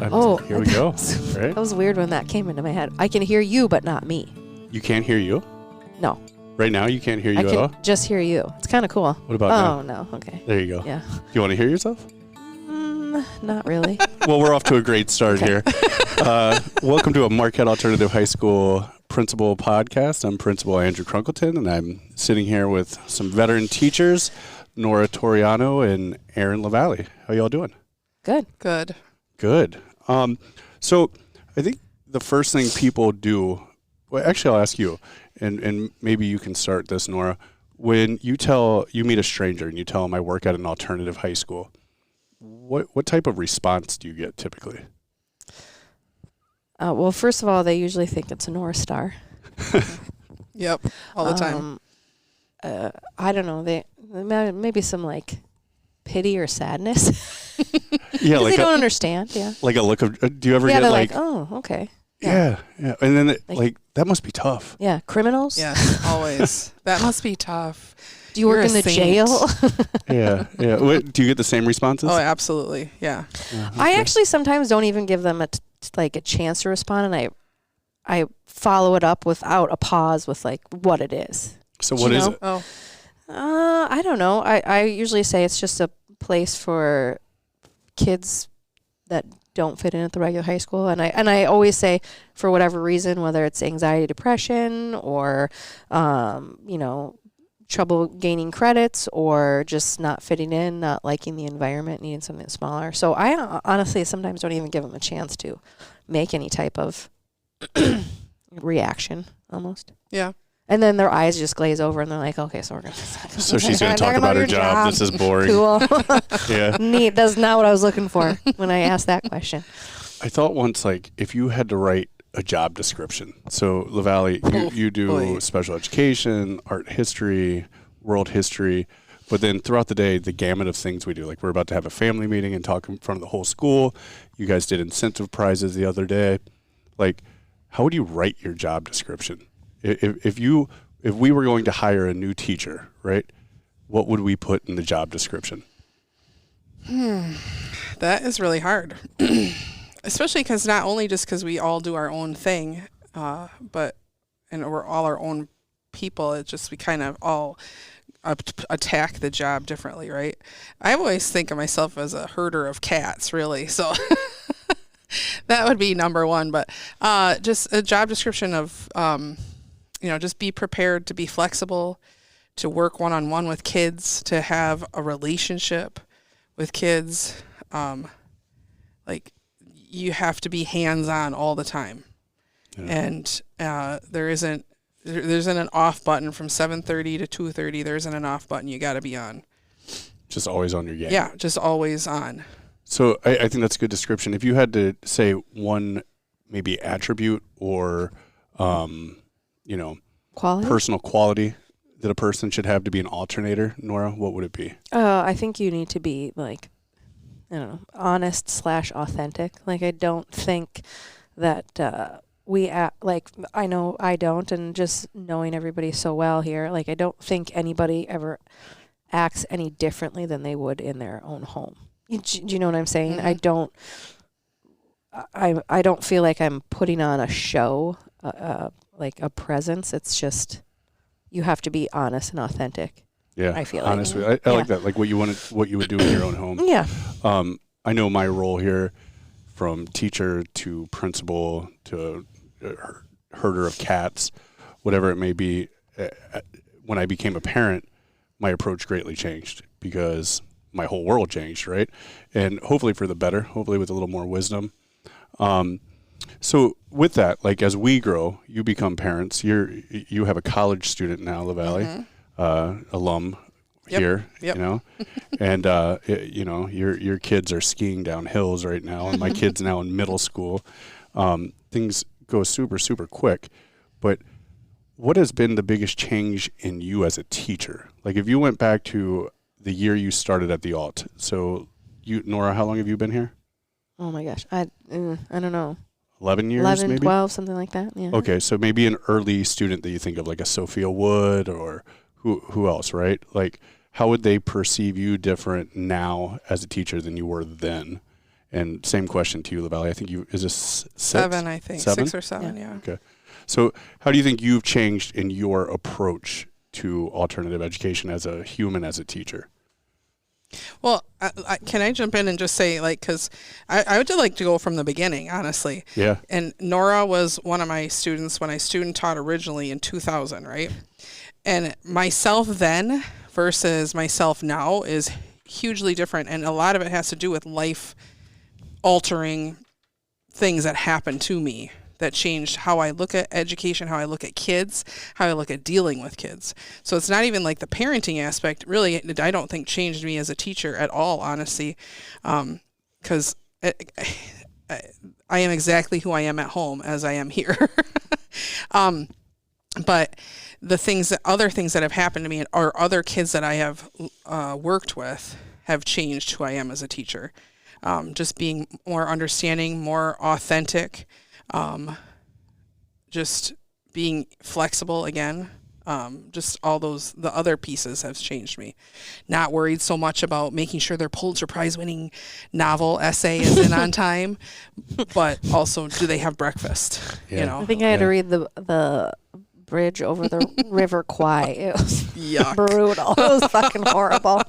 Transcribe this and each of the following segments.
Here we go. Right? That was weird when that came into my head. I can hear you, but not me. You can't hear you? No. Right now, you can't hear you I at all? can just hear you. It's kind of cool. What about now? Oh, no. Okay. There you go. Yeah. Do you want to hear yourself? Not really. Well, we're off to a great start here. Welcome to a Marquette Alternative High School Principal Podcast. I'm Principal Andrew Crunkleton, and I'm sitting here with some veteran teachers, Nora Torreano and Erin LaValley. How y'all doing? Good. Good. So I think the first thing people do, well, actually, I'll ask you, and maybe you can start this, Nora. When you meet a stranger and you tell them I work at an alternative high school, what type of response do you get typically? Well, first of all, they usually think it's a North Star. Yep, all the time. I don't know. They maybe some like pity or sadness. Yeah, like they don't understand. Yeah, like a look of. Do you ever yeah, get they're like, oh, okay. Yeah, and then like that must be tough. Yeah, criminals. Yes, always. That must be tough. Do you work in the jail? Yeah. Do you get the same responses? Oh, absolutely. Yeah. Okay. I actually sometimes don't even give them a chance to respond, and I follow it up without a pause with like what it is. So what is it? Oh. I don't know. I usually say it's just a place for kids that don't fit in at the regular high school, and I always say for whatever reason, whether it's anxiety, depression, or trouble gaining credits, or just not fitting in, not liking the environment, needing something smaller. So I honestly sometimes don't even give them a chance to make any type of reaction, almost. Yeah. And then their eyes just glaze over, and they're like, "Okay, so we're gonna." So she's gonna talk about her job. This is boring. Cool. Yeah. Neat. That's not what I was looking for when I asked that question. I thought once, like, if you had to write a job description. So LaValley, you do special education, art history, world history, but then throughout the day, the gamut of things we do. Like, we're about to have a family meeting and talk in front of the whole school. You guys did incentive prizes the other day. Like, how would you write your job description? If we were going to hire a new teacher, right, what would we put in the job description? That is really hard. Especially because not only just because we all do our own thing, and we're all our own people, it's just we kind of all attack the job differently, right? I always think of myself as a herder of cats, really, so that would be number one. But just a job description of, just be prepared to be flexible, to work one-on-one with kids, to have a relationship with kids, you have to be hands-on all the time. Yeah. And there isn't an off button from 7:30 to 2:30. There isn't an off button. You got to be on. Just always on your game. Yeah, just always on. So I think that's a good description. If you had to say one maybe attribute or, quality? Personal quality that a person should have to be an alternator, Nora, what would it be? I think you need to be honest/authentic. Like, I don't think that I know I don't, and just knowing everybody so well here, like, I don't think anybody ever acts any differently than they would in their own home. Do you know what I'm saying? Mm-hmm. I don't feel like I'm putting on a show, like a presence. It's just you have to be honest and authentic. Yeah, I feel honestly, like. I like that. Like what you would do in your own home. Yeah. I know my role here, from teacher to principal to herder of cats, whatever it may be. When I became a parent, my approach greatly changed because my whole world changed, right? And hopefully for the better, hopefully with a little more wisdom. So with that, like, as we grow, you become parents. You have a college student now, LaValley, alum here, and your kids are skiing down hills right now, and my kid's now in middle school. Things go super, super quick, but what has been the biggest change in you as a teacher? Like, if you went back to the year you started at the alt, so Nora, how long have you been here? Oh my gosh, I don't know. 11 years, 11, maybe? 12, something like that, yeah. Okay, so maybe an early student that you think of, like a Sophia Wood, or who else, right? Like, how would they perceive you different now as a teacher than you were then? And same question to you, LaValley. I think is this 6? 7, I think. 7? 6 or 7, yeah. Okay. So how do you think you've changed in your approach to alternative education as a human, as a teacher? Well, can I jump in and just say, like, because I would like to go from the beginning, honestly. Yeah. And Nora was one of my students when I student taught originally in 2000, right? And myself then versus myself now is hugely different. And a lot of it has to do with life-altering things that happened to me that changed how I look at education, how I look at kids, how I look at dealing with kids. So it's not even like the parenting aspect, really, I don't think changed me as a teacher at all, honestly, because I am exactly who I am at home as I am here. But other things that have happened to me or other kids that I have worked with have changed who I am as a teacher. Just being more understanding, more authentic, just being flexible again. Just all the other pieces have changed me. Not worried so much about making sure their Pulitzer Prize winning novel essay is in on time, but also do they have breakfast? Yeah. You know, I think I had to read the bridge over the River Kwai. It was brutal. It was fucking horrible.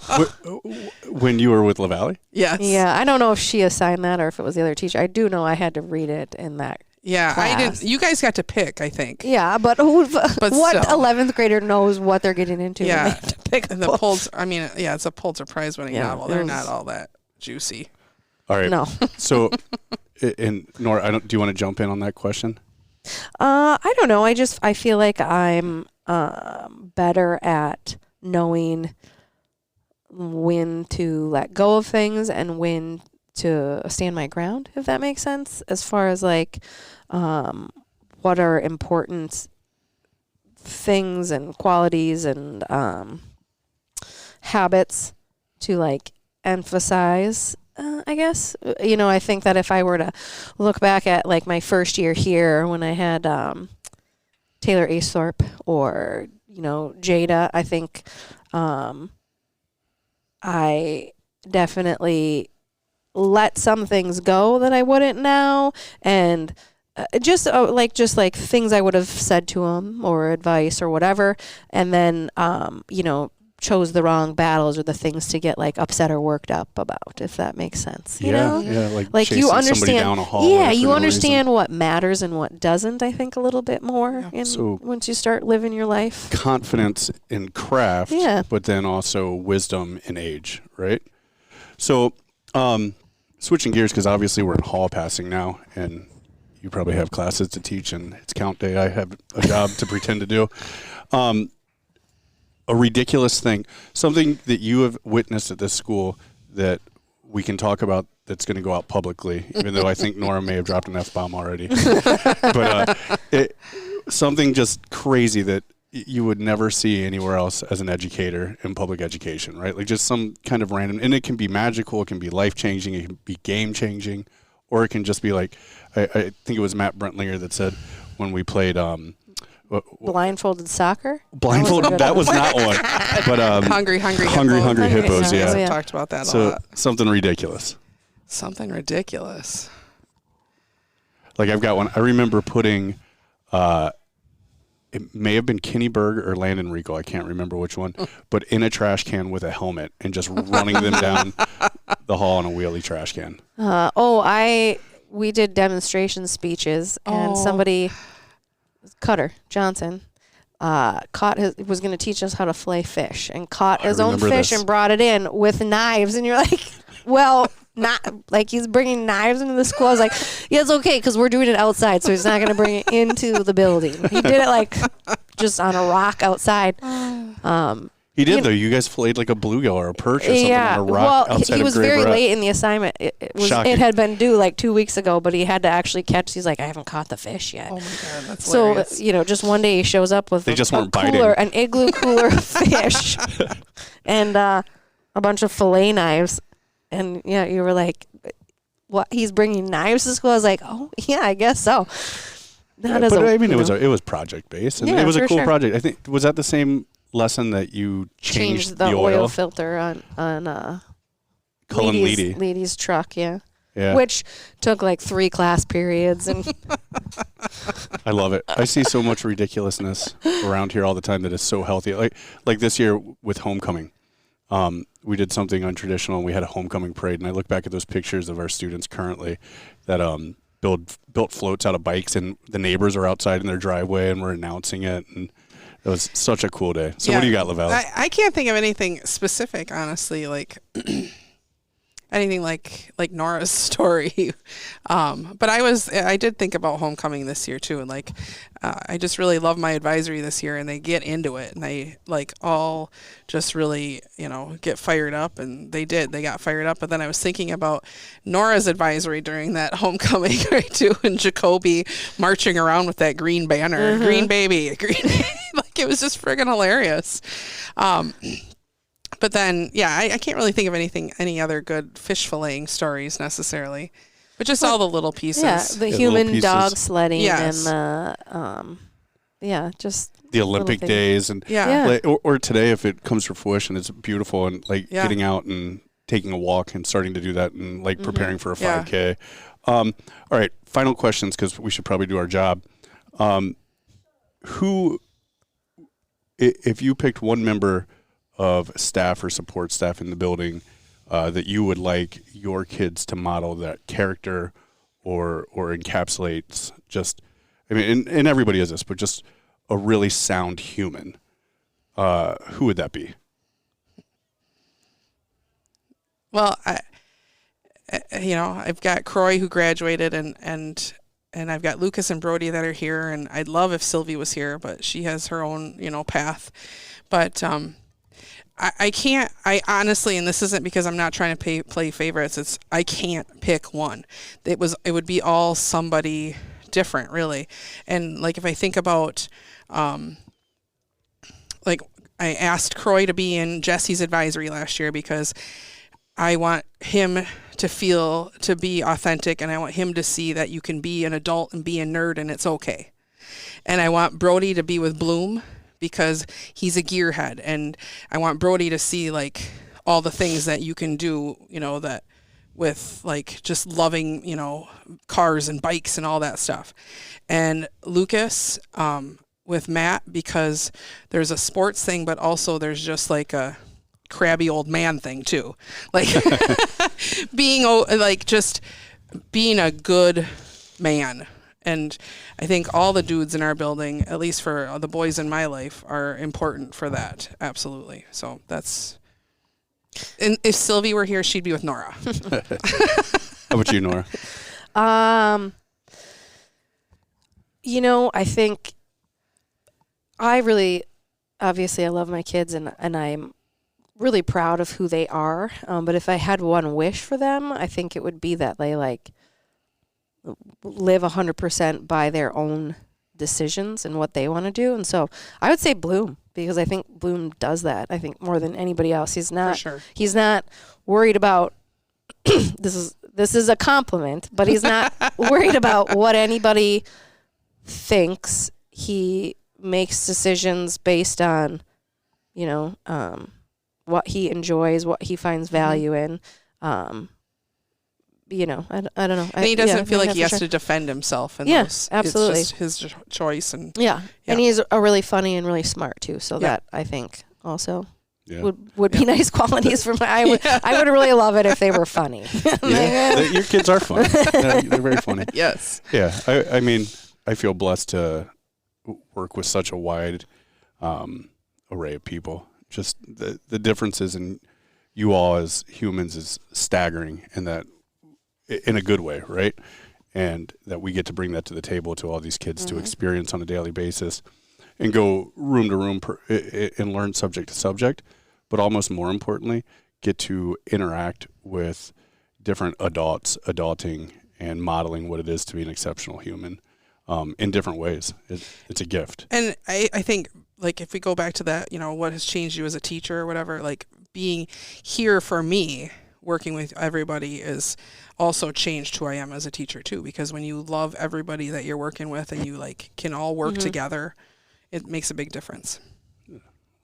When you were with LaValley? Yes. Yeah, I don't know if she assigned that or if it was the other teacher. I do know I had to read it in that. Yeah, class. I didn't. You guys got to pick, I think. Yeah, but what still. 11th grader knows what they're getting into? Yeah, when they have to pick a and the book? Pulitzer. I mean, yeah, it's a Pulitzer Prize winning novel. They're not all that juicy. All right. No. So, and Nora, do you want to jump in on that question? I don't know. I feel like I'm better at knowing when to let go of things and when to stand my ground, if that makes sense, as far as like what are important things and qualities and habits to like emphasize. I guess, I think that if I were to look back at like my first year here when I had Taylor Acethorpe or, Jada, I think I definitely let some things go that I wouldn't now. And just like things I would have said to him or advice or whatever. And then, chose the wrong battles or the things to get like upset or worked up about, if that makes sense. You know? Yeah, like you understand somebody down a hallway. Yeah, you no understand reason. what matters and what doesn't, I think, a little bit more once you start living your life. Confidence in craft, but then also wisdom in age, right? So, switching gears, because obviously we're in hall passing now, and you probably have classes to teach, and it's count day. I have a job to pretend to do. A ridiculous thing, something that you have witnessed at this school that we can talk about that's going to go out publicly, even though I think Nora may have dropped an F-bomb already. But something just crazy that you would never see anywhere else as an educator in public education, right? Like just some kind of random, and it can be magical, it can be life-changing, it can be game-changing, or it can just be like, I think it was Matt Brentlinger that said when we played blindfolded soccer? Blindfolded, that was not one. But Hungry Hippos, yeah. We talked about that a lot. Something ridiculous. Something ridiculous. Like I've got one. I remember putting, it may have been Kenny Berg or Landon Rico, I can't remember which one, but in a trash can with a helmet and just running them down the hall on a wheelie trash can. We did demonstration speeches, and somebody, Cutter Johnson, was going to teach us how to fillet fish, and caught his own fish and brought it in with knives. And you're like, well, not like he's bringing knives into the school. I was like, yeah, it's okay because we're doing it outside, so he's not going to bring it into the building. He did it like just on a rock outside. He did, though. You guys filleted like a bluegill or a perch or something on a rock outside of Gray he was very late in the assignment. It had been due like 2 weeks ago, but he had to actually catch. He's like, I haven't caught the fish yet. Oh, my God. That's hilarious. So, just one day he shows up with an igloo cooler of fish and a bunch of fillet knives. And, you were like, what? He's bringing knives to school? I was like, oh, yeah, I guess so. It was project-based, and it was a cool project. I think, was that the same lesson that you changed the oil filter on Cullen Leedy's truck, yeah. Yeah. which took like 3 class periods. And I love it. I see so much ridiculousness around here all the time that is so healthy. Like this year with homecoming. We did something untraditional, and we had a homecoming parade. And I look back at those pictures of our students currently that built floats out of bikes, and the neighbors are outside in their driveway, and we're announcing it. And it was such a cool day. So what do you got, LaValley? I can't think of anything specific, honestly, like anything like Nora's story. But I did think about homecoming this year too. And like, I just really love my advisory this year, and they get into it, and they like all just really, get fired up, and they got fired up. But then I was thinking about Nora's advisory during that homecoming, right, too, and Jacoby marching around with that green banner, green baby, green like it was just friggin' hilarious. But then, I can't really think of any other good fish filleting stories necessarily, but just all the little pieces. Yeah, the human dog sledding, yes. and just the Olympic days, and or today, if it comes to fruition, it's beautiful, and like getting out and taking a walk and starting to do that, and like preparing for a 5K. All right, final questions, because we should probably do our job. Who, if you picked one member of staff or support staff in the building that you would like your kids to model that character or encapsulates just, and everybody is this, but just a really sound human, who would that be? Well, I've got Croy, who graduated, and I've got Lucas and Brody that are here, and I'd love if Sylvie was here, but she has her own, path. But I honestly, and this isn't because I'm not trying to play favorites, I can't pick one. It would be all somebody different, really. And like, if I think about, like, I asked Croy to be in Jesse's advisory last year because I want him to be authentic, and I want him to see that you can be an adult and be a nerd, and it's okay. And I want Brody to be with Bloom, because he's a gearhead, and I want Brody to see like all the things that you can do, that with like just loving, cars and bikes and all that stuff. And Lucas, with Matt, because there's a sports thing, but also there's just like a crabby old man thing too. Like being a good man. And I think all the dudes in our building, at least for the boys in my life, are important for that. Absolutely. So that's... And if Sylvie were here, she'd be with Nora. How about you, Nora? I think obviously I love my kids, and I'm really proud of who they are. But if I had one wish for them, I think it would be that they live 100% by their own decisions and what they want to do. And so I would say Bloom, because I think Bloom does that. I think more than anybody else. He's not worried about this is a compliment, but he's not worried about what anybody thinks. He makes decisions based on, what he enjoys, what he finds value in. I don't know. And he doesn't feel like he has to defend himself. And absolutely. It's just his choice. And and he's a really funny and really smart too. So that I think also would be nice qualities for my. I would really love it if they were funny. Your kids are funny. They're very funny. Yes. Yeah. I feel blessed to work with such a wide array of people. Just the differences in you all as humans is staggering, and that in a good way, right? And that we get to bring that to the table to all these kids to experience on a daily basis and go room to room and learn subject to subject, but almost more importantly, get to interact with different adults, adulting, and modeling what it is to be an exceptional human in different ways. It's a gift. And I think, like, if we go back to that, what has changed you as a teacher or whatever, like being here for me, working with everybody is also changed who I am as a teacher too, because when you love everybody that you're working with and you can all work together, it makes a big difference.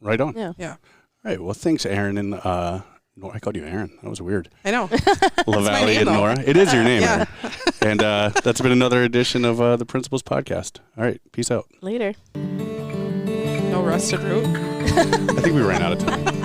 Right on. Yeah. All right. Well, thanks, Erin and Nora, I called you Erin. That was weird. I know. LaValley name, and though. Nora. It is your name, Yeah. Erin. And that's been another edition of the Principals Podcast. All right. Peace out. Later. No rusted root. I think we ran out of time.